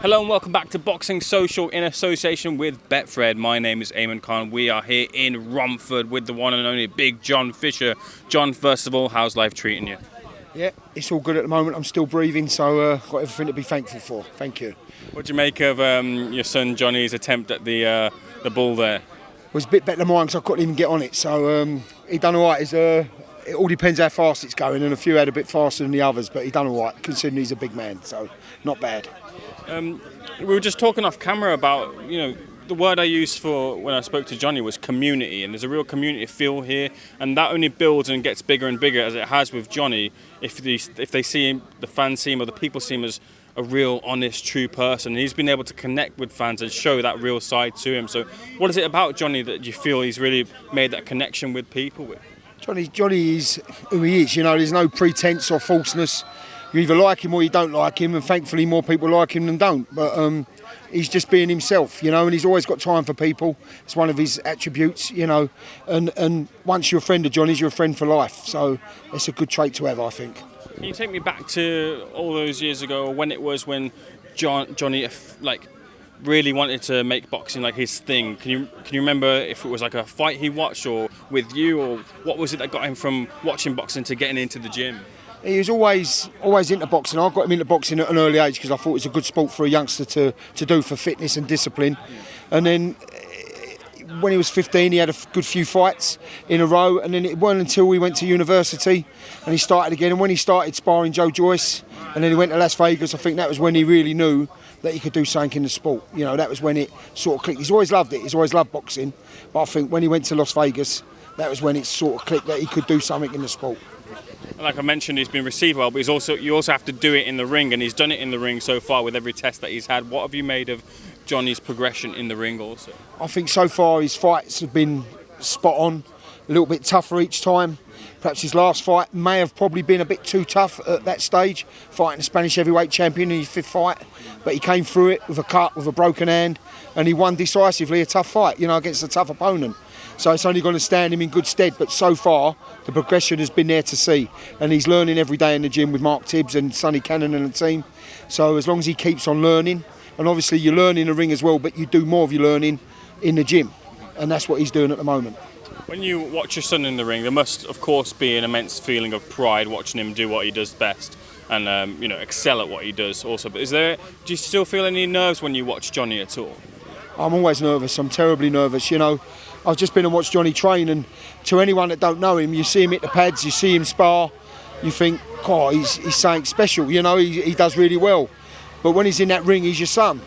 Hello and welcome back to Boxing Social in association with Betfred. My name is Ayman. We are here in Romford with the one and only Big John Fisher. John, first of all, how's life treating you? Yeah, it's all good at the moment. I'm still breathing, so got everything to be thankful for. Thank you. What do you make of your son Johnny's attempt at the ball there? It was a bit better than mine because I couldn't even get on it, so he done all right. It all depends how fast it's going, and a few had a bit faster than the others, but he done all right considering he's a big man, so not bad. We were just talking off camera about, the word I used for when I spoke to Johnny was community, and there's a real community feel here, and that only builds and gets bigger and bigger as it has with Johnny. If they see him, the fans see him, or the people see him as a real, honest, true person, and he's been able to connect with fans and show that real side to him. So, what is it about Johnny that you feel he's really made that connection with people with? Johnny is who he is. There's no pretense or falseness. You either like him or you don't like him, and thankfully more people like him than don't. But he's just being himself, and he's always got time for people. It's one of his attributes, and once you're a friend of Johnny's, you're a friend for life. So it's a good trait to have, I think. Can you take me back to all those years ago when Johnny really wanted to make boxing like his thing? Can you remember if it was like a fight he watched or with you, or what was it that got him from watching boxing to getting into the gym? He was always into boxing. I got him into boxing at an early age because I thought it was a good sport for a youngster to do for fitness and discipline. And then when he was 15, he had a good few fights in a row, and then it wasn't until we went to university and he started again. And when he started sparring Joe Joyce, and then he went to Las Vegas, I think that was when he really knew that he could do something in the sport. That was when it sort of clicked. He's always loved it. He's always loved boxing. But I think when he went to Las Vegas, that was when it sort of clicked that he could do something in the sport. Like I mentioned, he's been received well, but you also have to do it in the ring, and he's done it in the ring so far with every test that he's had. What have you made of Johnny's progression in the ring also? I think so far his fights have been spot on, a little bit tougher each time. Perhaps his last fight may have probably been a bit too tough at that stage, fighting the Spanish heavyweight champion in his fifth fight. But he came through it with a cut, with a broken hand, and he won decisively a tough fight, against a tough opponent. So it's only going to stand him in good stead. But so far, the progression has been there to see. And he's learning every day in the gym with Mark Tibbs and Sonny Cannon and the team. So as long as he keeps on learning, and obviously you learn in the ring as well, but you do more of your learning in the gym. And that's what he's doing at the moment. When you watch your son in the ring, there must, of course, be an immense feeling of pride watching him do what he does best and, excel at what he does also. But do you still feel any nerves when you watch Johnny at all? I'm always nervous. I'm terribly nervous, I've just been and watched Johnny train, and to anyone that don't know him, you see him hit the pads, you see him spar, you think, God, he's something special, he does really well. But when he's in that ring, he's your son.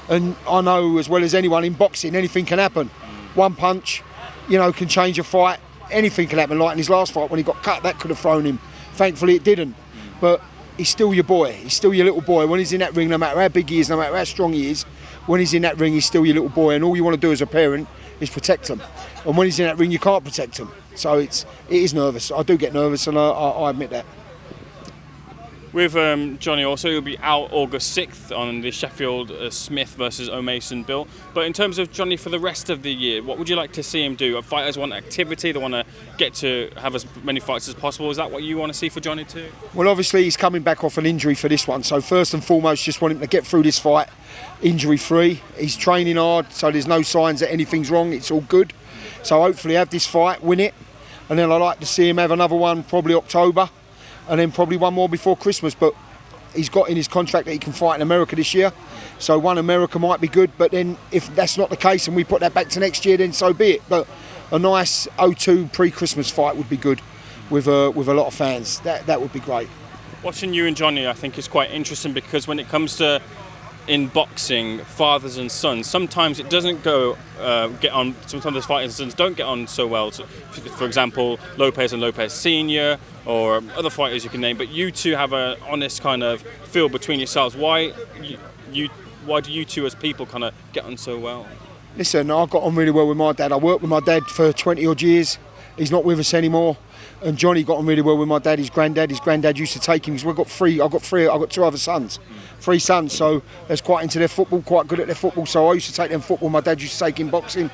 And I know as well as anyone in boxing, anything can happen. One punch, can change a fight. Anything can happen. Like in his last fight, when he got cut, that could have thrown him. Thankfully, it didn't. But he's still your boy. He's still your little boy. When he's in that ring, no matter how big he is, no matter how strong he is, when he's in that ring, he's still your little boy. And all you want to do as a parent is protect him. And when he's in that ring, you can't protect him. So it is nervous. I do get nervous, and I admit that. With Johnny also, he'll be out August 6th on the Sheffield Smith versus O'Mason bill. But in terms of Johnny for the rest of the year, what would you like to see him do? Fighters want activity, they want to get to have as many fights as possible. Is that what you want to see for Johnny too? Well, obviously he's coming back off an injury for this one. So first and foremost, just want him to get through this fight injury-free. He's training hard, so there's no signs that anything's wrong. It's all good. So hopefully have this fight, win it. And then I'd like to see him have another one probably October. And then probably one more before Christmas. But he's got in his contract that he can fight in America this year. So one America might be good. But then if that's not the case and we put that back to next year, then so be it. But a nice 0-2 pre-Christmas fight would be good with a lot of fans. That would be great. Watching you and Johnny, I think, is quite interesting because when it comes to in boxing, fathers and sons, sometimes it doesn't get on. Sometimes the fathers and sons don't get on so well. So, for example, Lopez and Lopez Senior, or other fighters you can name. But you two have an honest kind of feel between yourselves. Why do you two as people kind of get on so well? Listen, I got on really well with my dad. I worked with my dad for 20 odd years. He's not with us anymore. And Johnny got on really well with my dad, his granddad. His granddad used to take him. I've got two other sons, 3 sons. So they're quite into their football, quite good at their football. So I used to take them football. My dad used to take him boxing.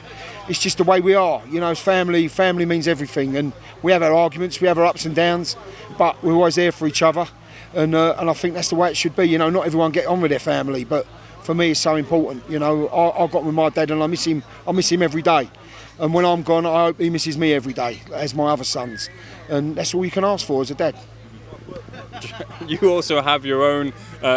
It's just the way we are. It's family. Family means everything. And we have our arguments, we have our ups and downs, but we're always there for each other. And I think that's the way it should be. Not everyone get on with their family, but for me is so important. You know, I got with my dad and I miss him every day. And when I'm gone, I hope he misses me every day, as my other sons. And that's all you can ask for as a dad. You also have your own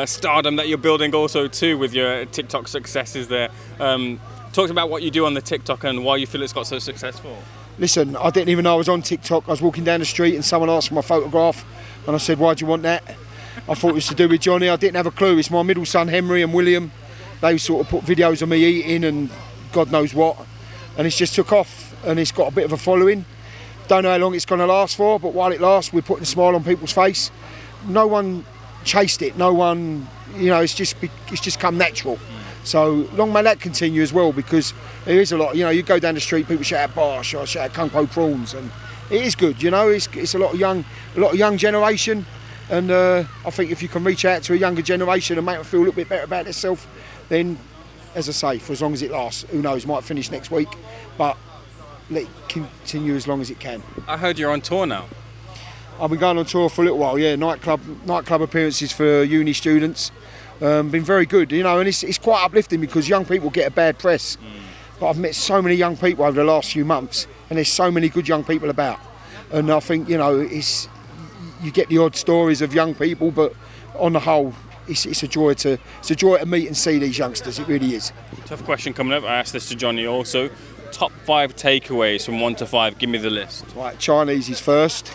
stardom that you're building also too with your TikTok successes there. Talk about what you do on the TikTok and why you feel it's got so successful. Listen, I didn't even know I was on TikTok. I was walking down the street and someone asked for my photograph and I said, why do you want that? I thought it was to do with Johnny. I didn't have a clue. It's my middle son Henry and William. They sort of put videos of me eating and God knows what. And it's just took off and it's got a bit of a following. Don't know how long it's going to last for, but while it lasts, we're putting a smile on people's face. No one chased it. No one, you know, it's just come natural. So long may that continue as well, because there is a lot. You know, you go down the street, people shout out Bosh or shout out Kung Po Prawns, and it is good. You know, it's a lot of young generation, and I think if you can reach out to a younger generation and make them feel a little bit better about themselves, then, as I say, for as long as it lasts, who knows, might finish next week, but let it continue as long as it can. I heard you're on tour now. I've been going on tour for a little while, yeah. Nightclub appearances for uni students. Been very good, you know, and it's quite uplifting because young people get a bad press. But I've met so many young people over the last few months, and there's so many good young people about. And I think, you know, you get the odd stories of young people, but on the whole, it's a joy to meet and see these youngsters. It really is. Tough question coming up. I asked this to Johnny also. Top 5 takeaways from 1 to 5. Give me the list. Right, Chinese is first,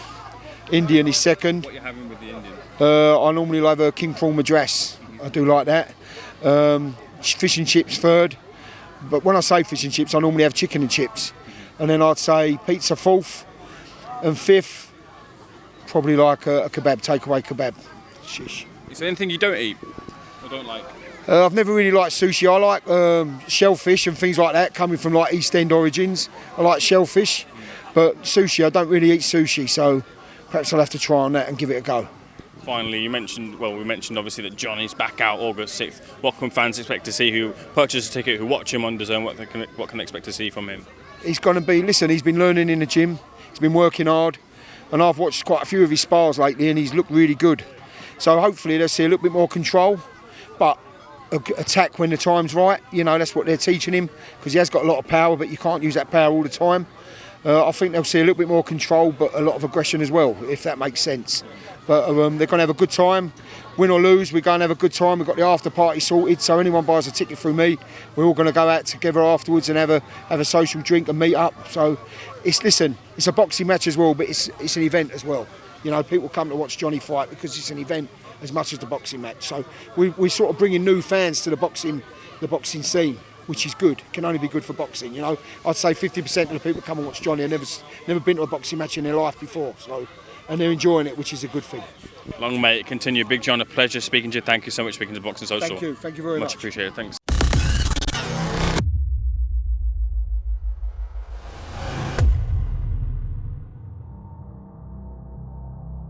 Indian is second. What are you having with the Indian? I normally have a king prawn madras. I do like that. Fish and chips third. But when I say fish and chips, I normally have chicken and chips. And then I'd say pizza fourth. And fifth, probably like a kebab, takeaway kebab. Shish. Is there anything you don't eat or don't like? I've never really liked sushi. I like shellfish and things like that, coming from like East End origins. I like shellfish. But sushi, I don't really eat sushi, so perhaps I'll have to try on that and give it a go. Finally, we mentioned obviously that Johnny's back out August 6th. What can fans expect to see who purchase a ticket, who watch him on DAZN? What can they expect to see from him? He's going to be, listen, he's been learning in the gym, he's been working hard, and I've watched quite a few of his spars lately and he's looked really good. So hopefully they'll see a little bit more control, but attack when the time's right. You know, that's what they're teaching him, because he has got a lot of power, but you can't use that power all the time. I think they'll see a little bit more control, but a lot of aggression as well, if that makes sense. But they're going to have a good time. Win or lose, we're going to have a good time. We've got the after party sorted, so anyone buys a ticket through me, we're all going to go out together afterwards and have a social drink and meet up. So it's a boxing match as well, but it's an event as well. You know, people come to watch Johnny fight because it's an event as much as the boxing match. So we're sort of bringing new fans to the boxing scene, which is good. Can only be good for boxing. You know, I'd say 50% of the people come and watch Johnny have never been to a boxing match in their life before. So, and they're enjoying it, which is a good thing. Long may it continue. Big John, a pleasure speaking to you. Thank you so much for speaking to Boxing Social. Thank you very much. Much appreciated. Thanks.